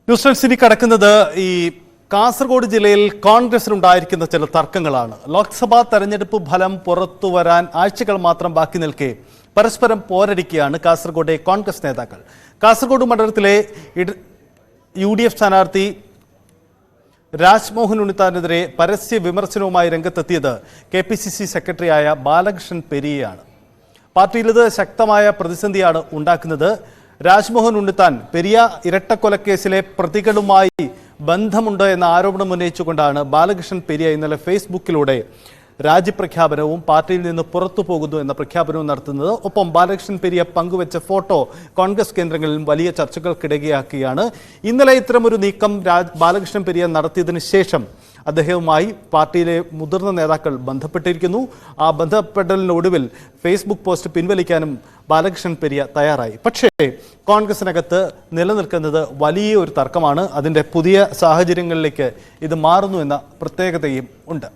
News ഡെസ്കിലേക്ക് കടക്കുന്നത് ഈ കാസർഗോഡ് ജില്ലയിൽ കോൺഗ്രസിനുണ്ടായിരിക്കുന്ന ചില തർക്കങ്ങളാണ്. ലോക്സഭാ തെരഞ്ഞെടുപ്പ് ഫലം പുറത്തു വരാൻ ആഴ്ചകൾ മാത്രം ബാക്കി നിൽക്കെ പരസ്പരം പോരടിക്കുകയാണ് കാസർഗോഡെ കോൺഗ്രസ് നേതാക്കൾ. കാസർഗോഡ് മണ്ഡലത്തിലെ UDF സ്ഥാനാർത്ഥി രാജ്മോഹൻ ഉണ്ണിത്താനെതിരെ പരസ്യ വിമർശനവുമായി രംഗത്തെത്തിയത് KPCC സെക്രട്ടറിയായ ബാലകൃഷ്ണൻ പെരിയയാണ്. പാർട്ടിയിൽ ഇത് ശക്തമായ പ്രതിസന്ധിയാണ് ഉണ്ടാക്കുന്നത്. രാജ്മോഹൻ ഉണ്ണിത്താൻ പെരിയ ഇരട്ടക്കൊലക്കേസിലെ പ്രതികളുമായി ബന്ധമുണ്ട് എന്ന ആരോപണം ഉന്നയിച്ചുകൊണ്ടാണ് ബാലകൃഷ്ണൻ പെരിയ ഇന്നലെ ഫേസ്ബുക്കിലൂടെ രാജ്യപ്രഖ്യാപനവും പാർട്ടിയിൽ നിന്ന് പുറത്തു പോകുന്നു എന്ന പ്രഖ്യാപനവും നടത്തുന്നത്. ഒപ്പം ബാലകൃഷ്ണൻ പെരിയ പങ്കുവച്ച ഫോട്ടോ കോൺഗ്രസ് കേന്ദ്രങ്ങളിൽ വലിയ ചർച്ചകൾക്കിടയാക്കുകയാണ്. ഇന്നലെ ഇത്തരമൊരു നീക്കം ബാലകൃഷ്ണൻ പെരിയ നടത്തിയതിനു ശേഷം അദ്ദേഹവുമായി പാർട്ടിയിലെ മുതിർന്ന നേതാക്കൾ ബന്ധപ്പെട്ടിരിക്കുന്നു. ആ ബന്ധപ്പെടലിനൊടുവിൽ ഫേസ്ബുക്ക് പോസ്റ്റ് പിൻവലിക്കാനും ബാലകൃഷ്ണൻ പെരിയ തയ്യാറായി. പക്ഷേ കോൺഗ്രസിനകത്ത് നിലനിൽക്കുന്നത് വലിയ ഒരു തർക്കമാണ്. അതിൻ്റെ പുതിയ സാഹചര്യങ്ങളിലേക്ക് ഇത് മാറുന്നു എന്ന പ്രത്യേകതയും ഉണ്ട്.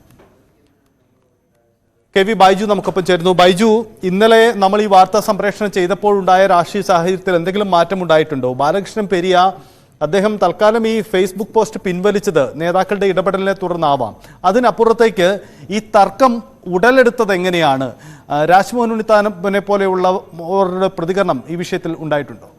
KV ബൈജു നമുക്കൊപ്പം ചേരുന്നു. ബൈജു, ഇന്നലെ നമ്മൾ ഈ വാർത്താ സംപ്രേഷണം ചെയ്തപ്പോഴുണ്ടായ രാഷ്ട്രീയ സാഹചര്യത്തിൽ എന്തെങ്കിലും മാറ്റമുണ്ടായിട്ടുണ്ടോ? ബാലകൃഷ്ണൻ പെരിയ അദ്ദേഹം തൽക്കാലം ഈ ഫേസ്ബുക്ക് പോസ്റ്റ് പിൻവലിച്ചത് നേതാക്കളുടെ ഇടപെടലിനെ തുടർന്നാവാം. അതിനപ്പുറത്തേക്ക് ഈ തർക്കം ഉടലെടുത്തത് എങ്ങനെയാണ്? രാജ്മോഹൻ ഉണ്ണിത്താനെ പോലെയുള്ളവരുടെ പ്രതികരണം ഈ വിഷയത്തിൽ ഉണ്ടായിട്ടുണ്ടോ?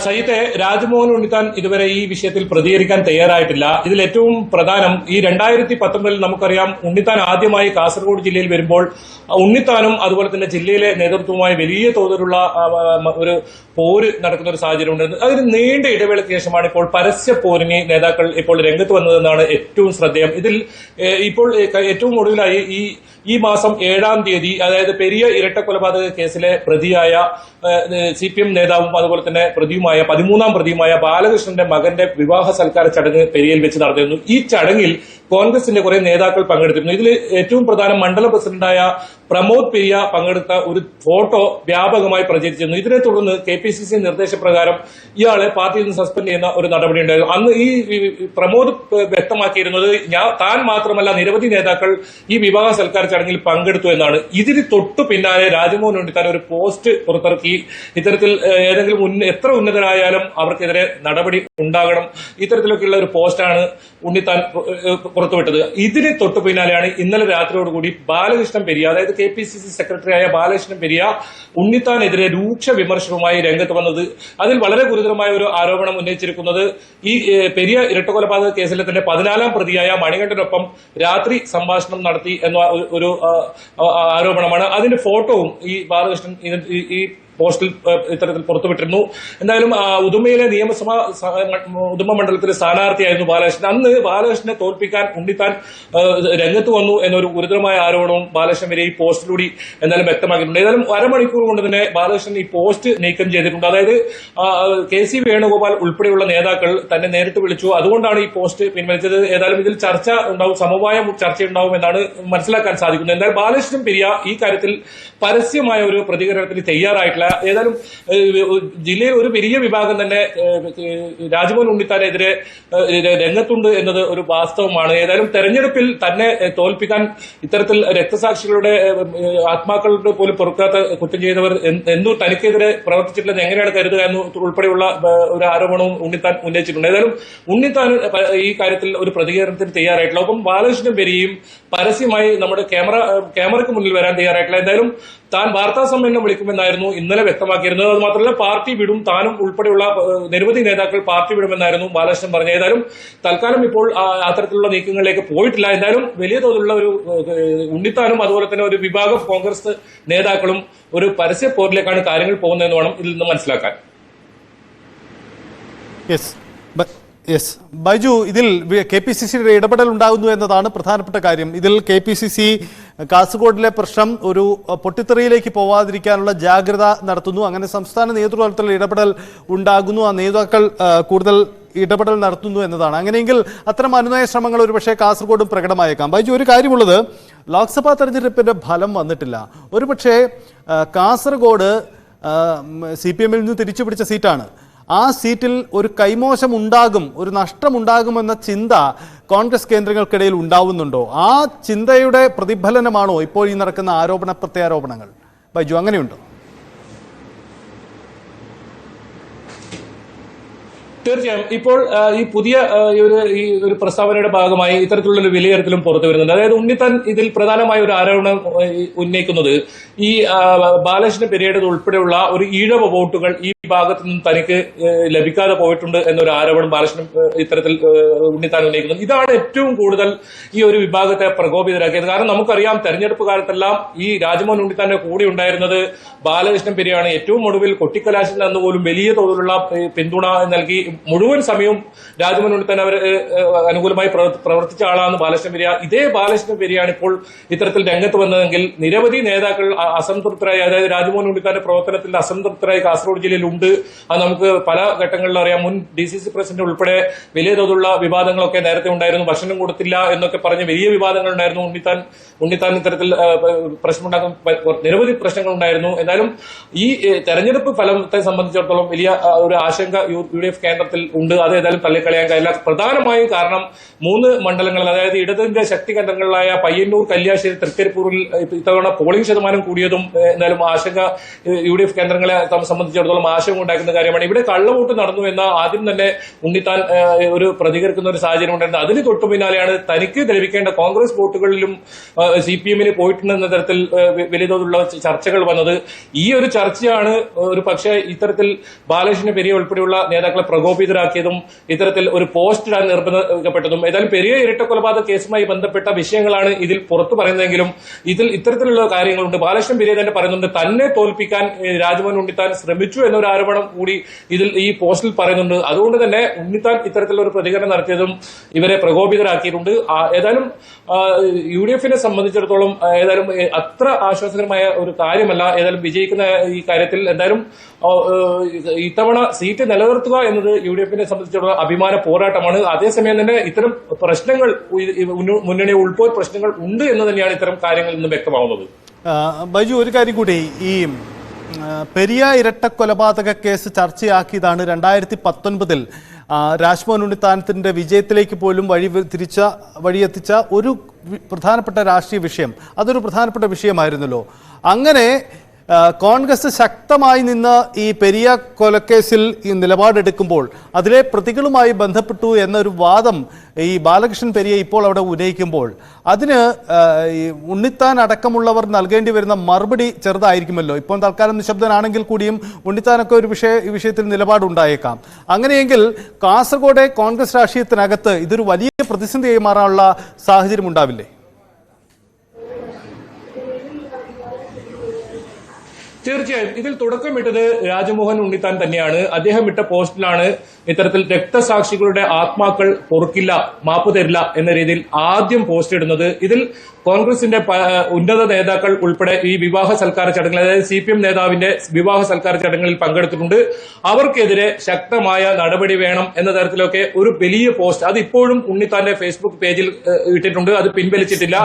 സയ്യിദെ, രാജ്മോഹൻ ഉണ്ണിത്താൻ ഇതുവരെ ഈ വിഷയത്തിൽ പ്രതികരിക്കാൻ തയ്യാറായിട്ടില്ല. ഇതിൽ ഏറ്റവും പ്രധാനം, ഈ 2019 നമുക്കറിയാം, ഉണ്ണിത്താൻ ആദ്യമായി കാസർഗോഡ് ജില്ലയിൽ വരുമ്പോൾ ഉണ്ണിത്താനും അതുപോലെ തന്നെ ജില്ലയിലെ നേതൃത്വവുമായി വലിയ തോതിലുള്ള ഒരു പോര് നടക്കുന്ന ഒരു സാഹചര്യം ഉണ്ട്. അതിന് നീണ്ട ഇടവേളയ്ക്ക് ശേഷമാണ് ഇപ്പോൾ പരസ്യ പോരിന് നേതാക്കൾ ഇപ്പോൾ രംഗത്ത് വന്നതെന്നാണ് ഏറ്റവും ശ്രദ്ധേയം. ഇതിൽ ഇപ്പോൾ ഏറ്റവും ഒടുവിലായി ഈ മാസം 7-ാം തീയതി, അതായത് പെരിയ ഇരട്ടക്കൊലപാതക കേസിലെ പ്രതിയായ CPM നേതാവും അതുപോലെ തന്നെ പ്രതിയുമായ 13-ാം പ്രതിയുമായ ബാലകൃഷ്ണന്റെ മകന്റെ വിവാഹ സൽക്കാര ചടങ്ങ് പെരിയയിൽ വെച്ച് നടത്തിയിരുന്നു. ഈ ചടങ്ങിൽ കോൺഗ്രസിന്റെ കുറെ നേതാക്കൾ പങ്കെടുത്തിരുന്നു. ഇതിൽ ഏറ്റവും പ്രധാനം മണ്ഡലം പ്രസിഡന്റായ പ്രമോദ് പെരിയ പങ്കെടുത്ത ഒരു ഫോട്ടോ വ്യാപകമായി പ്രചരിച്ചിരുന്നു. ഇതിനെ തുടർന്ന് KPCC നിർദ്ദേശപ്രകാരം ഇയാളെ പാർട്ടിയിൽ നിന്ന് സസ്പെൻഡ് ചെയ്യുന്ന ഒരു നടപടി ഉണ്ടായിരുന്നു. അന്ന് ഈ പ്രമോദ് വ്യക്തമാക്കിയിരുന്നത് താൻ മാത്രമല്ല നിരവധി നേതാക്കൾ ഈ വിവാഹ സൽക്കാര ചടങ്ങിൽ പങ്കെടുത്തു എന്നാണ്. ഇതിന് തൊട്ടു പിന്നാലെ രാജ്മോഹൻ ഉണ്ണിത്താൻ ഒരു പോസ്റ്റ് പുറത്തിറക്കി. ഇത്തരത്തിൽ ഏതെങ്കിലും എത്ര ഉന്നതരായാലും അവർക്കെതിരെ നടപടി ഉണ്ടാകണം, ഇത്തരത്തിലൊക്കെയുള്ള ഒരു പോസ്റ്റാണ് ഉണ്ണിത്താൻ പുറത്തുവിട്ടത്. ഇതിന് തൊട്ടു പിന്നാലെയാണ് ഇന്നലെ രാത്രിയോടുകൂടി ബാലകൃഷ്ണൻ പെരിയ, അതായത് KPCC സെക്രട്ടറിയായ ബാലകൃഷ്ണൻ പെരിയ ഉണ്ണിത്താനെതിരെ രൂക്ഷ വിമർശനവുമായി രംഗത്ത് വന്നത്. അതിൽ വളരെ ഗുരുതരമായ ഒരു ആരോപണം ഉന്നയിച്ചിരിക്കുന്നത് ഈ പെരിയ ഇരട്ടക്കൊലപാതക കേസിലെ തന്നെ 14-ാം പ്രതിയായ മണികണ്ഠനൊപ്പം രാത്രി സംഭാഷണം നടത്തി എന്ന ഒരു ആരോപണമാണ്. അതിന്റെ ഫോട്ടോവും ഈ ബാലകൃഷ്ണൻ ഈ പോസ്റ്റിൽ ഇത്തരത്തിൽ പുറത്തുവിട്ടിരുന്നു. എന്തായാലും ഉദുമയിലെ ഉദുമ മണ്ഡലത്തിലെ സ്ഥാനാർത്ഥിയായിരുന്നു ബാലകൃഷ്ണൻ. അന്ന് ബാലകൃഷ്ണനെ തോൽപ്പിക്കാൻ ഉണ്ണിത്താൻ രംഗത്ത് വന്നു എന്നൊരു ഗുരുതരമായ ആരോപണവും ബാലകൃഷ്ണൻ വരെ ഈ പോസ്റ്റിലൂടെ എന്തായാലും വ്യക്തമാക്കിയിട്ടുണ്ട്. ഏതായാലും അരമണിക്കൂർ കൊണ്ട് തന്നെ ബാലകൃഷ്ണൻ ഈ പോസ്റ്റ് നീക്കം ചെയ്തിട്ടുണ്ട്. അതായത് KC വേണുഗോപാൽ ഉൾപ്പെടെയുള്ള നേതാക്കൾ തന്നെ നേരിട്ട് വിളിച്ചു, അതുകൊണ്ടാണ് ഈ പോസ്റ്റ് പിൻവലിച്ചത്. ഏതായാലും ഇതിൽ ചർച്ച ഉണ്ടാവും, സമവായ ചർച്ച ഉണ്ടാവും എന്നാണ് മനസ്സിലാക്കാൻ സാധിക്കുന്നത്. എന്തായാലും ബാലകൃഷ്ണൻ പെരിയ ഈ കാര്യത്തിൽ പരസ്യമായ ഒരു പ്രതികരണത്തിന് തയ്യാറായിട്ടില്ല. ഏതായാലും ജില്ലയിൽ ഒരു വലിയ വിഭാഗം തന്നെ രാജ്മോഹൻ ഉണ്ണിത്താനെതിരെ രംഗത്തുണ്ട് എന്നത് ഒരു വാസ്തവമാണ്. ഏതായാലും തെരഞ്ഞെടുപ്പിൽ തന്നെ തോൽപ്പിക്കാൻ ഇത്തരത്തിൽ രക്തസാക്ഷികളുടെ ആത്മാക്കളുടെ പോലും പൊറുക്കാത്ത കുറ്റം ചെയ്തവർ എന്തോ തനിക്കെതിരെ പ്രവർത്തിച്ചിട്ടില്ലെന്ന് എങ്ങനെയാണ് കരുതുക എന്ന് ഉൾപ്പെടെയുള്ള ഒരു ആരോപണവും ഉണ്ണിത്താൻ ഉന്നയിച്ചിട്ടുണ്ട്. ഏതായാലും ഉണ്ണിത്താൻ ഈ കാര്യത്തിൽ ഒരു പ്രതികരണത്തിന് തയ്യാറായിട്ടില്ല. ഒപ്പം ബാലകൃഷ്ണൻ പെരിയയും പരസ്യമായി നമ്മുടെ ക്യാമറയ്ക്ക് മുന്നിൽ വരാൻ തയ്യാറായിട്ടില്ല. എന്തായാലും താൻ വാർത്താ സമ്മേളനം വിളിക്കുമെന്നായിരുന്നു ഇന്നലെ വ്യക്തമാക്കിയിരുന്നത്. അത് മാത്രമല്ല പാർട്ടി വിടും, താനും ഉൾപ്പെടെയുള്ള നിരവധി നേതാക്കൾ പാർട്ടി വിടുമെന്നായിരുന്നു ബാലകൃഷ്ണൻ പറഞ്ഞത്. ഏതായാലും തൽക്കാലം ഇപ്പോൾ അത്തരത്തിലുള്ള നീക്കങ്ങളിലേക്ക് പോയിട്ടില്ല. എന്തായാലും വലിയ തോതിലുള്ള ഒരു ഉണ്ണിത്താനും അതുപോലെ തന്നെ ഒരു വിഭാഗം കോൺഗ്രസ് നേതാക്കളും ഒരു പരസ്യ പോരിലേക്കാണ് കാര്യങ്ങൾ പോകുന്നതെന്ന് വേണം ഇതിൽ നിന്ന് മനസ്സിലാക്കാൻ. ബൈജു, ഇതിൽ KPCCയുടെ ഇടപെടൽ ഉണ്ടാകുന്നു എന്നതാണ് പ്രധാനപ്പെട്ട കാര്യം. ഇതിൽ KPCC കാസർഗോഡിലെ പ്രശ്നം ഒരു പൊട്ടിത്തെറിയിലേക്ക് പോവാതിരിക്കാനുള്ള ജാഗ്രത നടത്തുന്നു. അങ്ങനെ സംസ്ഥാന നേതൃത്വത്തിൽ ഇടപെടൽ ഉണ്ടാകുന്നു, ആ നേതാക്കൾ കൂടുതൽ ഇടപെടൽ നടത്തുന്നു എന്നതാണ്. അങ്ങനെയെങ്കിൽ അത്തരം അനുനയ ശ്രമങ്ങൾ ഒരുപക്ഷെ കാസർഗോഡും പ്രകടമായേക്കാം. ബൈജു, ഒരു കാര്യമുള്ളത്, ലോക്സഭാ തെരഞ്ഞെടുപ്പിന്റെ ഫലം വന്നിട്ടില്ല. ഒരുപക്ഷെ കാസർഗോഡ് CPMൽ നിന്ന് തിരിച്ചുപിടിച്ച സീറ്റാണ്. ആ സീറ്റിൽ ഒരു കൈമോശം ഉണ്ടാകും, ഒരു നഷ്ടമുണ്ടാകുമെന്ന ചിന്ത കോൺഗ്രസ് കേന്ദ്രങ്ങൾക്കിടയിൽ ഉണ്ടാവുന്നുണ്ടോ? ആ ചിന്തയുടെ പ്രതിഫലനമാണോ ഇപ്പോൾ ഈ നടക്കുന്ന ആരോപണ പ്രത്യാരോപണങ്ങൾ? ബൈജു, അങ്ങനെയുണ്ടോ? തീർച്ചയായും ഇപ്പോൾ ഈ പുതിയ ഈ ഒരു പ്രസ്താവനയുടെ ഭാഗമായി ഇത്തരത്തിലുള്ള ഒരു വിലയിരുത്തലും പുറത്തു വരുന്നുണ്ട്. അതായത് ഉണ്ണിത്താൻ ഇതിൽ പ്രധാനമായ ഒരു ആരോപണം ഉന്നയിക്കുന്നത് ഈ ബാലകൃഷ്ണ പെരിയയുടെ ഉൾപ്പെടെയുള്ള ഒരു ഈഴവ വോട്ടുകൾ ഈ ഭാഗത്തു നിന്ന് തനിക്ക് ലഭിക്കാതെ പോയിട്ടുണ്ട് എന്നൊരു ആരോപണം ബാലകൃഷ്ണൻ ഇത്തരത്തിൽ ഉണ്ണിത്താൻ ഉന്നയിക്കുന്നത്. ഇതാണ് ഏറ്റവും കൂടുതൽ ഈ ഒരു വിഭാഗത്തെ പ്രകോപിതരാക്കിയത്. കാരണം നമുക്കറിയാം തെരഞ്ഞെടുപ്പ് കാലത്തെല്ലാം ഈ രാജ്മോഹൻ ഉണ്ണിത്താന്റെ കൂടെ ഉണ്ടായിരുന്നത് ബാലകൃഷ്ണൻ പെരിയാണ്. ഏറ്റവും ഒടുവിൽ കൊട്ടിക്കലാശിൽ നിന്ന് പോലും വലിയ തോതിലുള്ള പിന്തുണ നൽകി മുഴുവൻ സമയവും രാജ്മോഹൻ ഉണ്ണിത്താൻ അവർ അനുകൂലമായി പ്രവർത്തിച്ച ആളാണ് ബാലകൃഷ്ണൻ പെരിയ. ഇതേ ബാലകൃഷ്ണൻ പെരിയാണ് ഇപ്പോൾ ഇത്തരത്തിൽ രംഗത്ത് വന്നതെങ്കിൽ നിരവധി നേതാക്കൾ അസംതൃപ്തരായി, അതായത് രാജ്മോഹൻ ഉണ്ണിത്താന്റെ പ്രവർത്തനത്തിൽ അസംതൃപ്തരായി കാസർഗോഡ് ജില്ലയിൽ ഉണ്ട്. അത് നമുക്ക് പല ഘട്ടങ്ങളിൽ അറിയാം. മുൻ DCC പ്രസിഡന്റ് ഉൾപ്പെടെ വലിയ തോതിലുള്ള വിവാദങ്ങളൊക്കെ നേരത്തെ ഉണ്ടായിരുന്നു. ഭക്ഷണം കൊടുത്തില്ല എന്നൊക്കെ പറഞ്ഞ് വലിയ വിവാദങ്ങൾ ഉണ്ടായിരുന്നു. ഉണ്ണിത്താൻ ഇത്തരത്തിൽ പ്രശ്നമുണ്ടാക്കാൻ നിരവധി പ്രശ്നങ്ങൾ ഉണ്ടായിരുന്നു. എന്നാലും ഈ തെരഞ്ഞെടുപ്പ് ഫലത്തെ സംബന്ധിച്ചിടത്തോളം വലിയ ഒരു ആശങ്ക UDF കേന്ദ്രത്തിൽ ഉണ്ട്. അത് ഏതായാലും തള്ളിക്കളയാൻ കഴിയില്ല. പ്രധാനമായും കാരണം 3 മണ്ഡലങ്ങളിൽ, അതായത് ഇടതിന്റെ ശക്തി കേന്ദ്രങ്ങളായ പയ്യന്നൂർ, കല്യാശ്ശേരി, തൃക്കരിപ്പൂരിൽ ഇത്തവണ പോളിംഗ് ശതമാനം കൂടിയതും എന്തായാലും ആശങ്ക UDF കേന്ദ്രങ്ങളെ സംബന്ധിച്ചിടത്തോളം ആശങ്ക ഉണ്ടാക്കുന്ന കാര്യമാണ്. ഇവിടെ കള്ളവോട്ട് നടന്നു എന്ന ആദ്യം തന്നെ ഉണ്ണിത്താൻ ഒരു പ്രതികരിക്കുന്ന ഒരു സാഹചര്യം ഉണ്ടായിരുന്നു. അതിന് തൊട്ടു പിന്നാലെയാണ് തനിക്ക് ലഭിക്കേണ്ട കോൺഗ്രസ് വോട്ടുകളിലും CPM-ന് പോയിട്ടുണ്ടെന്ന തരത്തിൽ വലിയ തോതിലുള്ള ചർച്ചകൾ വന്നത്. ഈ ഒരു ചർച്ചയാണ് ഒരു പക്ഷേ ഇത്തരത്തിൽ ബാലകൃഷ്ണ പെരിയ ഉൾപ്പെടെയുള്ള നേതാക്കളെ പ്രകോപിതരാക്കിയതും ഇത്തരത്തിൽ ഒരു പോസ്റ്റ് ഇടാൻ നിർബന്ധിക്കപ്പെട്ടതും. ഏതായാലും പെരിയ ഇരട്ടക്കൊലപാതക കേസുമായി ബന്ധപ്പെട്ട വിഷയങ്ങളാണ് ഇതിൽ പുറത്തു പറയുന്നതെങ്കിലും ഇതിൽ ഇത്തരത്തിലുള്ള കാര്യങ്ങളുണ്ട്. ബാലകൃഷ്ണൻ പെരിയ തന്നെ പറയുന്നുണ്ട് തന്നെ തോൽപ്പിക്കാൻ രാജ്മോഹൻ ഉണ്ണിത്താൻ ശ്രമിച്ചു എന്നൊരു ആരോപണം കൂടി ഇതിൽ ഈ പോസ്റ്റിൽ പറയുന്നുണ്ട്. അതുകൊണ്ട് തന്നെ ഉണ്ണിത്താൻ ഇത്തരത്തിലുള്ള ഒരു പ്രതികരണം നടത്തിയതും ഇവരെ പ്രകോപിതരാക്കിയിട്ടുണ്ട്. ഏതായാലും UDF-നെ സംബന്ധിച്ചിടത്തോളം ഏതായാലും അത്ര ആശ്വാസകരമായ ഒരു കാര്യമല്ല. ഏതായാലും വിജയിക്കുന്ന ഈ കാര്യത്തിൽ എന്തായാലും ഇത്തവണ സീറ്റ് നിലനിർത്തുക എന്നത് UDF-നെ സംബന്ധിച്ചിടത്തോളം അഭിമാന പോരാട്ടമാണ്. അതേസമയം തന്നെ ഇത്തരം പ്രശ്നങ്ങൾ മുന്നണി ഉൾപ്പോൾ പ്രശ്നങ്ങൾ ഉണ്ട് എന്ന് തന്നെയാണ് ഇത്തരം കാര്യങ്ങളിൽ നിന്ന് വ്യക്തമാവുന്നത്. ബൈജു, ഒരു കാര്യം കൂടി, ഈ പെരിയ ഇരട്ടക്കൊലപാതക കേസ് ചർച്ചയാക്കിയതാണ് 2019 രാജ്മോഹൻ ഉണ്ണിത്താനത്തിന്റെ വിജയത്തിലേക്ക് പോലും വഴിയെത്തിച്ച ഒരു പ്രധാനപ്പെട്ട രാഷ്ട്രീയ വിഷയം. അതൊരു പ്രധാനപ്പെട്ട വിഷയമായിരുന്നല്ലോ. അങ്ങനെ കോൺഗ്രസ് ശക്തമായി നിന്ന് ഈ പെരിയ കൊലക്കേസിൽ ഈ നിലപാടെടുക്കുമ്പോൾ അതിലെ പ്രതികളുമായി ബന്ധപ്പെട്ടു എന്നൊരു വാദം ഈ ബാലകൃഷ്ണൻ പെരിയ ഇപ്പോൾ അവിടെ ഉന്നയിക്കുമ്പോൾ അതിന് ഈ ഉണ്ണിത്താൻ അടക്കമുള്ളവർ നൽകേണ്ടി വരുന്ന മറുപടി ചെറുതായിരിക്കുമല്ലോ. ഇപ്പോൾ തൽക്കാലം നിശബ്ദനാണെങ്കിൽ കൂടിയും ഉണ്ണിത്താനൊക്കെ ഒരു വിഷയത്തിൽ നിലപാടുണ്ടായേക്കാം. അങ്ങനെയെങ്കിൽ കാസർഗോഡ് കോൺഗ്രസ് രാഷ്ട്രീയത്തിനകത്ത് ഇതൊരു വലിയ പ്രതിസന്ധിയായി മാറാനുള്ള സാഹചര്യം ഉണ്ടാവില്ലേ? തീർച്ചയായും ഇതിൽ തുടക്കമിട്ടത് രാജ്മോഹൻ ഉണ്ണിത്താൻ തന്നെയാണ്. അദ്ദേഹം ഇട്ട പോസ്റ്റിലാണ് ഇത്തരത്തിൽ രക്തസാക്ഷികളുടെ ആത്മാക്കൾ പൊറുക്കില്ല, മാപ്പ് തരില്ല എന്ന രീതിയിൽ ആദ്യം പോസ്റ്റ് ഇടുന്നത്. ഇതിൽ കോൺഗ്രസിന്റെ ഉന്നത നേതാക്കൾ ഉൾപ്പെടെ ഈ വിവാഹ സൽക്കാര ചടങ്ങുകൾ, അതായത് CPM നേതാവിന്റെ വിവാഹ സൽക്കാര ചടങ്ങുകളിൽ പങ്കെടുത്തിട്ടുണ്ട്. അവർക്കെതിരെ ശക്തമായ നടപടി വേണം എന്ന തരത്തിലൊക്കെ ഒരു വലിയ പോസ്റ്റ് അത് ഇപ്പോഴും ഉണ്ണിത്താന്റെ Facebook പേജിൽ ഇട്ടിട്ടുണ്ട്. അത് പിൻവലിച്ചിട്ടില്ല.